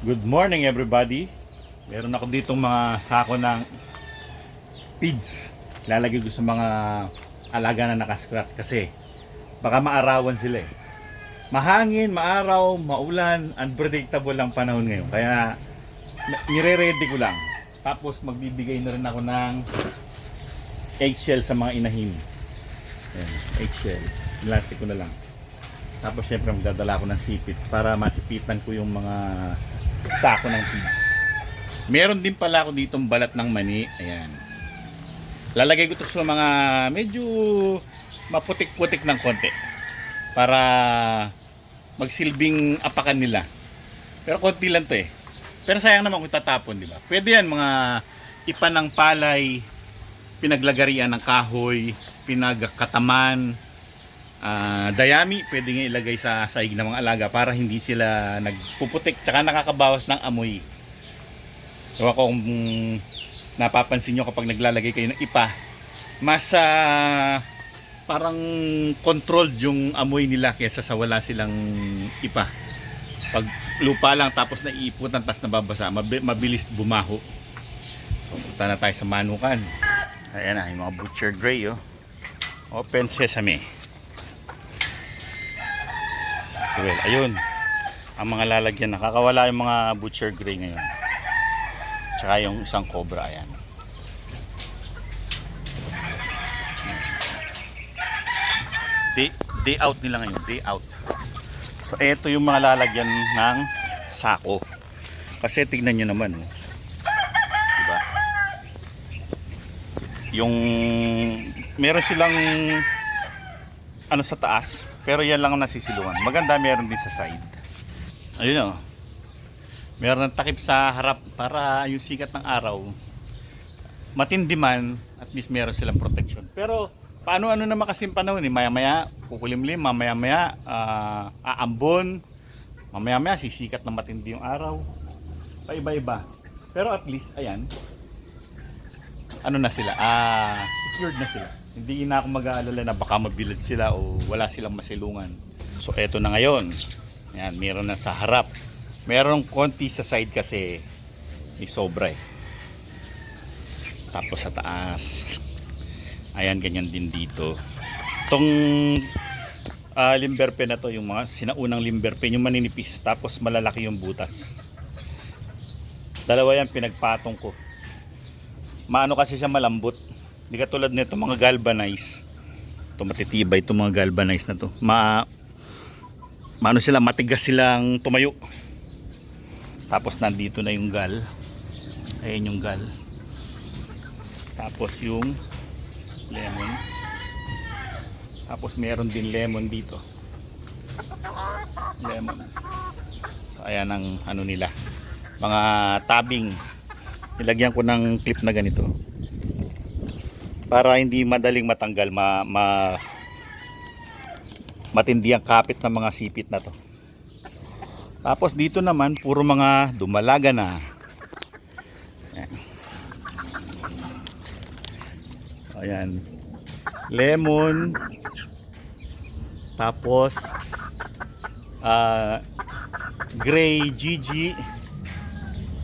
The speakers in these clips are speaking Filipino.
Good morning everybody. Meron ako ditong mga sako ng feeds. Lalagay ko sa mga alaga na nakascratch kasi baka maarawan sila eh. Mahangin, maaraw, maulan, unpredictable ang panahon ngayon. Kaya nire-ready ko lang. Tapos magbibigay na rin ako ng eggshell sa mga inahin. Ayan, eggshell. Plastic ko na lang. Tapos syempre magdadala ako ng sipit para masipitan ko yung mga sako ng feeds. Meron din pala ako ditong balat ng mani. Ayan. Lalagay ko to sa mga medyo maputik-putik ng konti para magsilbing apakan nila. Pero konti lang to eh. Pero sayang naman kung tatapon, di ba? Pwede yan mga ipa ng palay, pinaglagarian ng kahoy, pinagkataman, dayami, pwede nga ilagay sa saig ng mga alaga para hindi sila nagpuputik tsaka nakakabawas ng amoy. So ako kung napapansin nyo kapag naglalagay kayo ng ipa, mas parang controlled yung amoy nila kaysa sa wala silang ipa. Pag lupa lang tapos naiiputan tapos nababasa, mabilis bumaho. So punta na tayo sa manukan. Ayan na, yung mga butcher gray oh. Open sesame. Well, ayun ang mga lalagyan. Nakakawala yung mga butcher gray ngayon. Tsaka yung isang cobra. Ayan. Day out nila ngayon. Day out. So eto yung mga lalagyan ng sako. Kasi tignan nyo naman. Diba? Yung meron silang ano sa taas. Pero yan lang ang nasisilungan. Maganda meron din sa side. Ayun o. Meron ng takip sa harap para yung sikat ng araw matindi man, at least meron silang protection. Pero paano naman kasing panahon eh. Maya-maya kukulimlim, mamaya-maya aambon, mamaya-maya sisikat na matindi yung araw. Paiba-iba. Pero at least, ayan, ano na sila, secured na sila. Hindi na ako mag-aalala na baka mabilad sila o wala silang masilungan. So eto na ngayon. Ayan, meron na sa harap. Meron konti sa side kasi may sobra eh. Tapos sa taas. Ayan, ganyan din dito. Itong limber pen na to, yung mga sinaunang limber pen, yung maninipis. Tapos malalaki yung butas. Dalawa yan pinagpatong ko. Maano kasi siya malambot. Hindi katulad nito mga galvanized. Ito matitibay itong mga galvanized na to. Maano sila, matigas silang tumayo. Tapos nandito na yung gal. Ayan yung gal. Tapos yung lemon. Tapos meron din lemon dito. Lemon. So ayan ang ano nila. Mga tabing. Nilagyan ko ng clip na ganito. Para hindi madaling matanggal, matindi ang kapit ng mga sipit na to. Tapos dito naman puro mga dumalaga na. Ayan. Lemon. Tapos gray Gigi,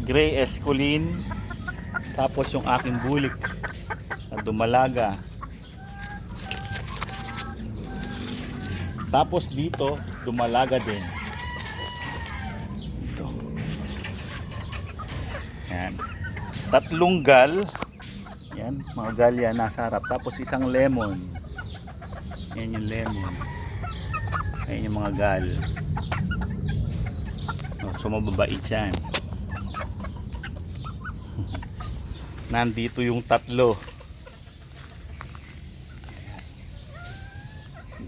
gray Escolin. Tapos yung aking bulik na dumalaga. Tapos dito dumalaga din. Ito. Yan. Tatlong gal. Yan, mga gal yan nasa harap. Tapos isang lemon. Yan yung lemon. Yan yung mga gal. So mababait yan. Nandito yung tatlo.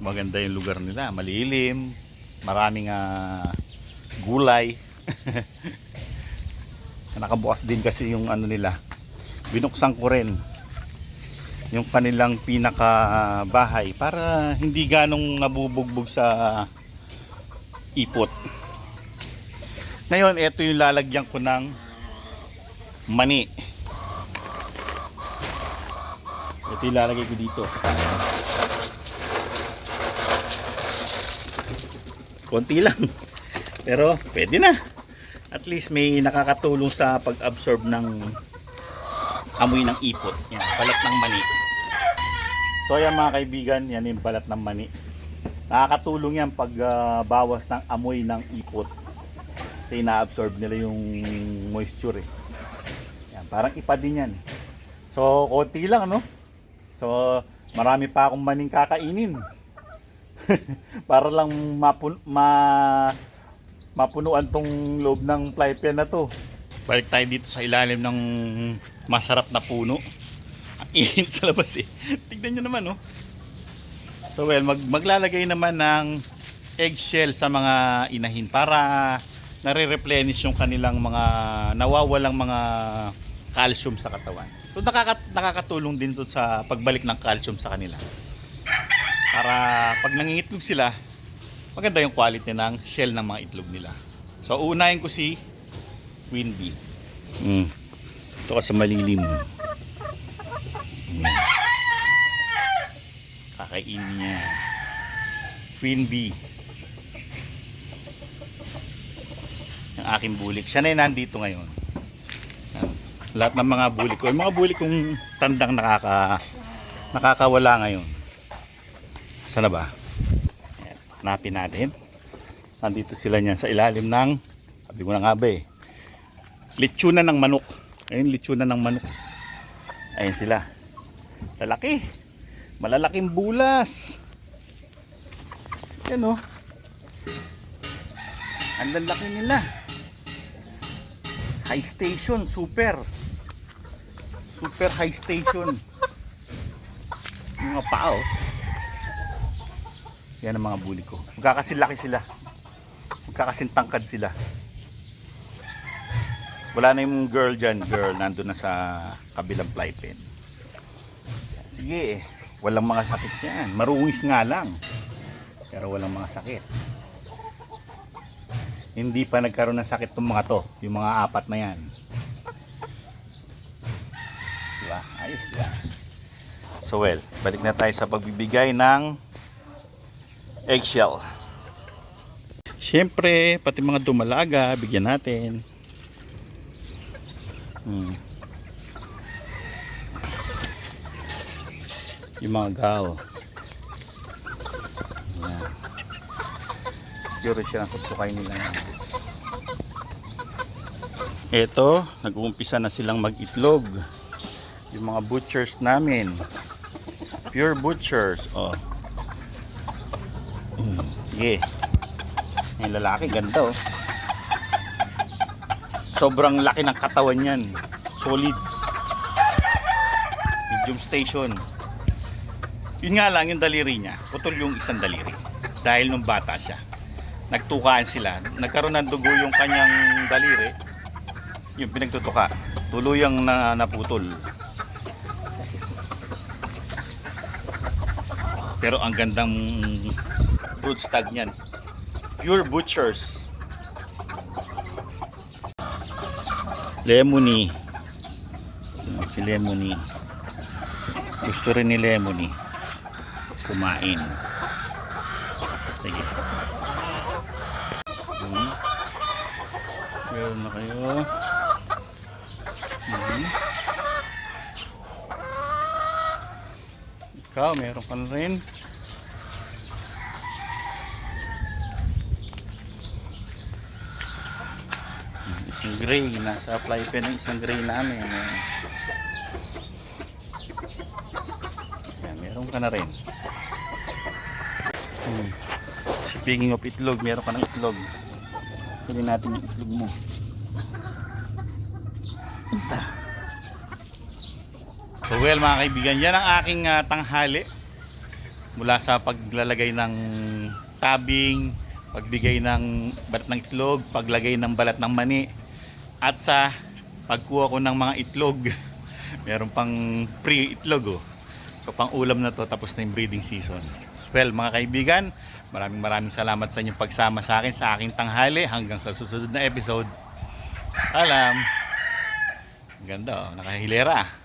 Maganda yung lugar nila, malilim, maraming gulay. Nakabukas din kasi yung ano nila. Binuksan ko rin yung kanilang pinaka bahay para hindi ganong nabubugbog sa ipot. Ngayon, ito yung lalagyan ko ng mani. Ito yung lalagay ko dito. Konti lang. Pero pwede na. At least may nakakatulong sa pag-absorb ng amoy ng ipot. Yan, balat ng mani. So yan mga kaibigan, yan yung balat ng mani. Nakakatulong yan pag bawas ng amoy ng ipot. Kasi na-absorb nila yung moisture eh. Yan, parang ipa din yan. So konti lang no. So marami pa akong maning kakainin. Para lang mapunuan tong loob ng fly pen na to. Balik tayo dito sa ilalim ng masarap na puno. Ang init sa labas eh. Tignan nyo naman oh. So well, maglalagay naman ng eggshell sa mga inahin para nare-replenish yung kanilang mga nawawalang mga calcium sa katawan. So nakakatulong din to sa pagbalik ng calcium sa kanila. Para pag nangingitlog sila, maganda yung quality ng shell ng mga itlog nila. So uunahin ko si Queen Bee. Ito ka sa malilim. Kakainin niya. Queen Bee. Yung aking bulik. Siya na yung nandito ngayon. Lahat ng mga bulik ko. Yung mga bulik kong tandang nakakawala ngayon. Saan na ba? Ayan, hanapin natin. Nandito sila niyan sa ilalim ng, sabi ko na nga ba eh, litsunan ng manok. Ayun, litsunan ng manok. Ayun sila. Lalaki. Malalaking bulas. Yan o. Ang lalaki nila. High station. Super. Super high station. Mga pao. Yan ang mga buli ko. Magkakasilaki sila. Magkakasintangkad sila. Wala na yung girl dyan. Girl, nandun na sa kabilang fly pen. Sige, walang mga sakit yan. Marungis nga lang. Pero walang mga sakit. Hindi pa nagkaroon ng sakit itong mga to. Yung mga apat na yan. Diba? Ayos diba? So well, balik na tayo sa pagbibigay ng eggshell. Siyempre, pati mga dumalaga, bigyan natin. Yung mga gal. Yan. Siguro siya ang kutsukay nila. Ito, nag-uumpisa na silang mag-itlog. Yung mga butchers namin. Pure butchers. Oh. Sige. Yung lalaki, ganda oh. Sobrang laki ng katawan yan. Solid. Medium station. Yun nga lang yung daliri niya. Putol yung isang daliri. Dahil nung bata siya. Nagtukaan sila. Nagkaroon ng dugo yung kanyang daliri. Yung pinagtutuka. Tuluyang naputol. Pero ang gandang brood stag niyan. Pure butchers. Lemony. Si Lemony. Gusto rin ni Lemony kumain. Sige. Meron na kayo. Ikaw, meron ka na rin. Isang gray. Nasa fly pen ng isang gray namin. Yan, meron ka na rin. Speaking of itlog, meron ka ng itlog. Pili natin yung itlog mo. Punta. So well mga kaibigan, yan ang aking tanghali. Mula sa paglalagay ng tabing, pagbigay ng balat ng itlog, paglagay ng balat ng mani, at sa pagkuha ko ng mga itlog. Meron pang free itlog oh. So pang ulam na to, tapos na yung breeding season. Well mga kaibigan, maraming salamat sa inyong pagsama sa akin sa aking tanghali. Hanggang sa susunod na episode. Alam. Ganda oh, nakahilera.